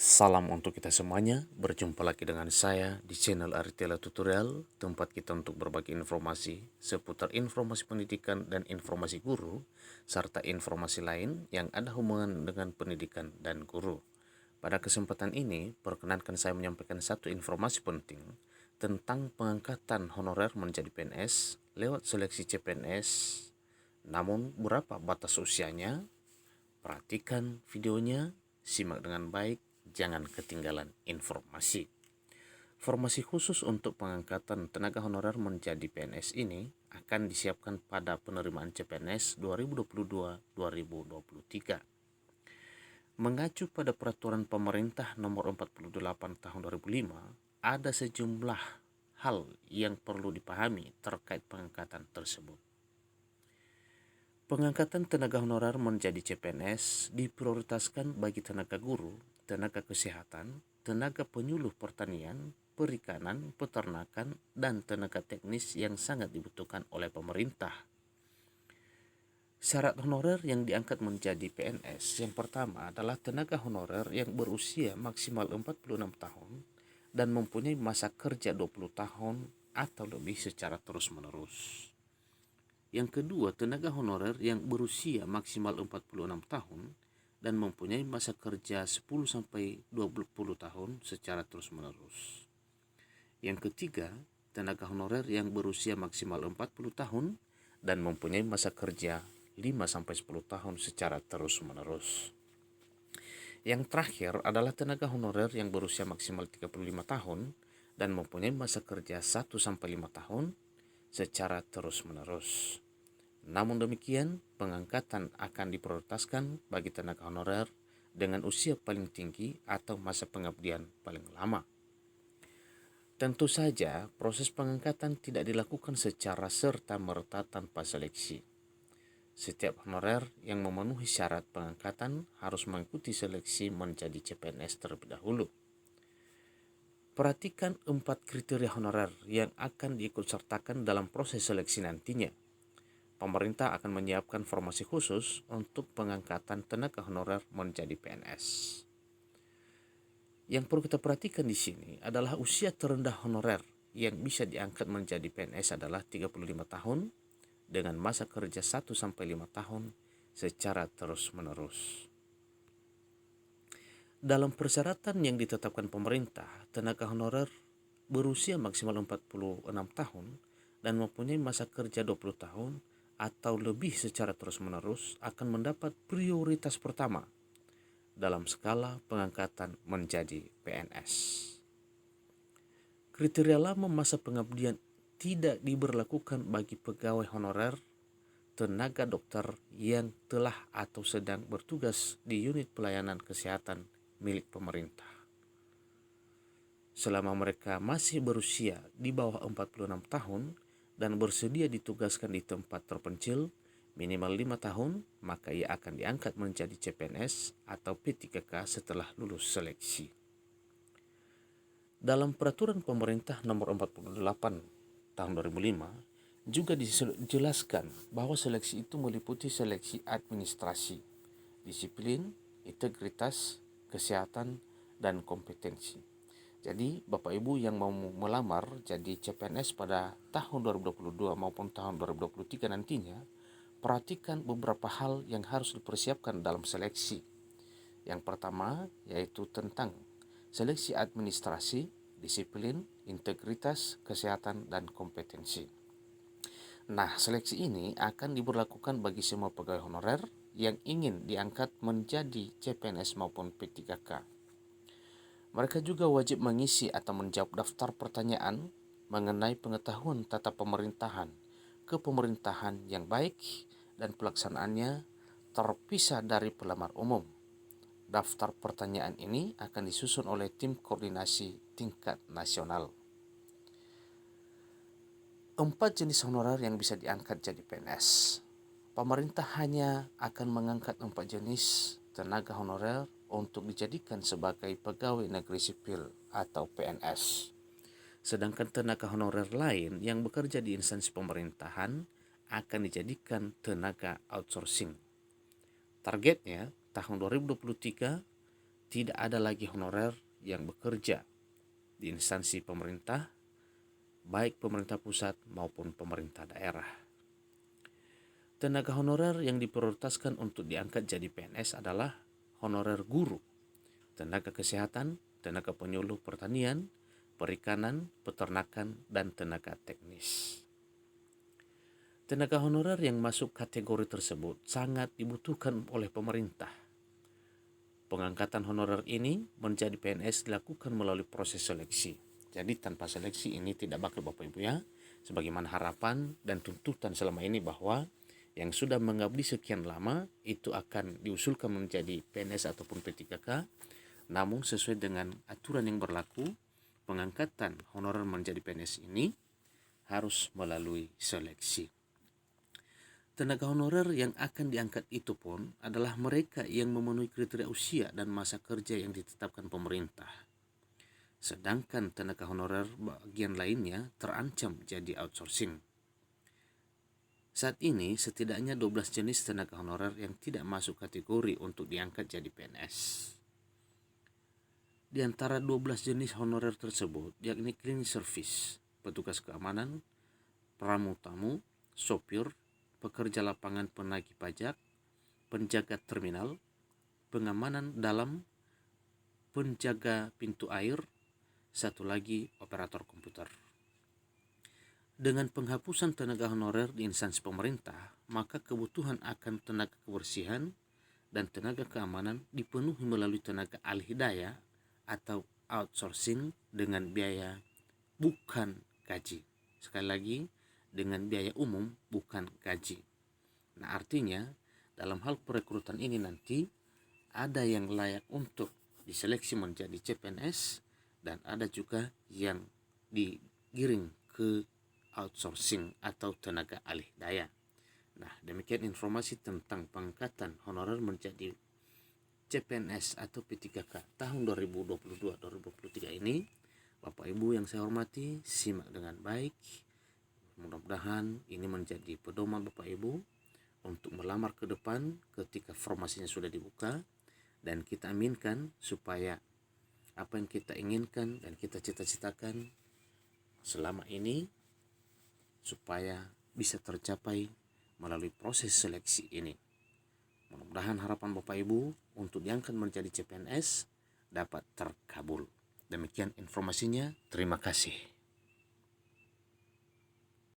Salam untuk kita semuanya, berjumpa lagi dengan saya di channel Aritela Tutorial, tempat kita untuk berbagi informasi seputar informasi pendidikan dan informasi guru, serta informasi lain yang ada hubungan dengan pendidikan dan guru. Pada kesempatan ini, perkenankan saya menyampaikan satu informasi penting tentang pengangkatan honorer menjadi PNS lewat seleksi CPNS. Namun, berapa batas usianya? Perhatikan videonya, simak dengan baik, jangan ketinggalan informasi. Formasi khusus untuk pengangkatan tenaga honorer menjadi PNS ini akan disiapkan pada penerimaan CPNS 2022-2023. Mengacu pada peraturan pemerintah nomor 48 tahun 2005, ada sejumlah hal yang perlu dipahami terkait pengangkatan tersebut. Pengangkatan tenaga honorer menjadi CPNS diprioritaskan bagi tenaga guru, tenaga kesehatan, tenaga penyuluh pertanian, perikanan, peternakan, dan tenaga teknis yang sangat dibutuhkan oleh pemerintah. Syarat honorer yang diangkat menjadi PNS yang pertama adalah tenaga honorer yang berusia maksimal 46 tahun dan mempunyai masa kerja 20 tahun atau lebih secara terus-menerus. Yang kedua, tenaga honorer yang berusia maksimal 46 tahun dan mempunyai masa kerja 10-20 tahun secara terus-menerus. Yang ketiga, tenaga honorer yang berusia maksimal 40 tahun dan mempunyai masa kerja 5-10 tahun secara terus-menerus. Yang terakhir adalah tenaga honorer yang berusia maksimal 35 tahun dan mempunyai masa kerja 1-5 tahun secara terus-menerus. Namun demikian, pengangkatan akan diprioritaskan bagi tenaga honorer dengan usia paling tinggi atau masa pengabdian paling lama. Tentu saja, proses pengangkatan tidak dilakukan secara serta-merta tanpa seleksi. Setiap honorer yang memenuhi syarat pengangkatan harus mengikuti seleksi menjadi CPNS terlebih dahulu. Perhatikan 4 kriteria honorer yang akan diikutsertakan dalam proses seleksi nantinya. Pemerintah akan menyiapkan formasi khusus untuk pengangkatan tenaga honorer menjadi PNS. Yang perlu kita perhatikan di sini adalah usia terendah honorer yang bisa diangkat menjadi PNS adalah 35 tahun dengan masa kerja 1-5 tahun secara terus-menerus. Dalam persyaratan yang ditetapkan pemerintah, tenaga honorer berusia maksimal 46 tahun dan mempunyai masa kerja 20 tahun atau lebih secara terus-menerus akan mendapat prioritas pertama dalam skala pengangkatan menjadi PNS. Kriteria lama masa pengabdian tidak diberlakukan bagi pegawai honorer, tenaga dokter yang telah atau sedang bertugas di unit pelayanan kesehatan milik pemerintah. Selama mereka masih berusia di bawah 46 tahun dan bersedia ditugaskan di tempat terpencil minimal 5 tahun, maka ia akan diangkat menjadi CPNS atau P3K setelah lulus seleksi. Dalam peraturan pemerintah nomor 48 tahun 2005 juga dijelaskan bahwa seleksi itu meliputi seleksi administrasi, disiplin, integritas, kesehatan, dan kompetensi. Jadi Bapak Ibu yang mau melamar jadi CPNS pada tahun 2022 maupun tahun 2023 nantinya, perhatikan beberapa hal yang harus dipersiapkan dalam seleksi. Yang pertama yaitu tentang seleksi administrasi, disiplin, integritas, kesehatan, dan kompetensi. Nah, seleksi ini akan diberlakukan bagi semua pegawai honorer yang ingin diangkat menjadi CPNS maupun P3K. Mereka juga wajib mengisi atau menjawab daftar pertanyaan mengenai pengetahuan tata pemerintahan, kepemerintahan yang baik, dan pelaksanaannya terpisah dari pelamar umum. Daftar pertanyaan ini akan disusun oleh tim koordinasi tingkat nasional. 4 jenis honorer yang bisa diangkat jadi PNS. Pemerintah hanya akan mengangkat 4 jenis tenaga honorer untuk dijadikan sebagai pegawai negeri sipil atau PNS. Sedangkan tenaga honorer lain yang bekerja di instansi pemerintahan akan dijadikan tenaga outsourcing. Targetnya tahun 2023 tidak ada lagi honorer yang bekerja di instansi pemerintah, baik pemerintah pusat maupun pemerintah daerah. Tenaga honorer yang diprioritaskan untuk diangkat jadi PNS adalah honorer guru, tenaga kesehatan, tenaga penyuluh pertanian, perikanan, peternakan, dan tenaga teknis. Tenaga honorer yang masuk kategori tersebut sangat dibutuhkan oleh pemerintah. Pengangkatan honorer ini menjadi PNS dilakukan melalui proses seleksi. Jadi tanpa seleksi ini tidak bakal Bapak Ibu ya, sebagaimana harapan dan tuntutan selama ini bahwa yang sudah mengabdi sekian lama itu akan diusulkan menjadi PNS ataupun P3K, namun sesuai dengan aturan yang berlaku, pengangkatan honorer menjadi PNS ini harus melalui seleksi. Tenaga honorer yang akan diangkat itu pun adalah mereka yang memenuhi kriteria usia dan masa kerja yang ditetapkan pemerintah. Sedangkan tenaga honorer bagian lainnya terancam jadi outsourcing. Saat ini setidaknya 12 jenis tenaga honorer yang tidak masuk kategori untuk diangkat jadi PNS. Di antara 12 jenis honorer tersebut yakni cleaning service, petugas keamanan, pramu-tamu, sopir, pekerja lapangan penagih pajak, penjaga terminal, pengamanan dalam, penjaga pintu air, satu lagi operator komputer. Dengan penghapusan tenaga honorer di instansi pemerintah, maka kebutuhan akan tenaga kebersihan dan tenaga keamanan dipenuhi melalui tenaga ahli daya atau outsourcing dengan biaya bukan gaji. Sekali lagi, dengan biaya umum bukan gaji. Nah, artinya dalam hal perekrutan ini nanti ada yang layak untuk diseleksi menjadi CPNS dan ada juga yang digiring ke outsourcing atau tenaga alih daya. Nah, demikian informasi tentang pengangkatan honorer menjadi CPNS atau P3K tahun 2022-2023 ini. Bapak Ibu yang saya hormati, simak dengan baik. Mudah-mudahan ini menjadi pedoman Bapak Ibu untuk melamar ke depan ketika formasinya sudah dibuka, dan kita aminkan supaya apa yang kita inginkan dan kita cita-citakan selama ini supaya bisa tercapai melalui proses seleksi ini. Mudah-mudahan harapan Bapak Ibu untuk diangkat menjadi CPNS dapat terkabul. Demikian informasinya, terima kasih.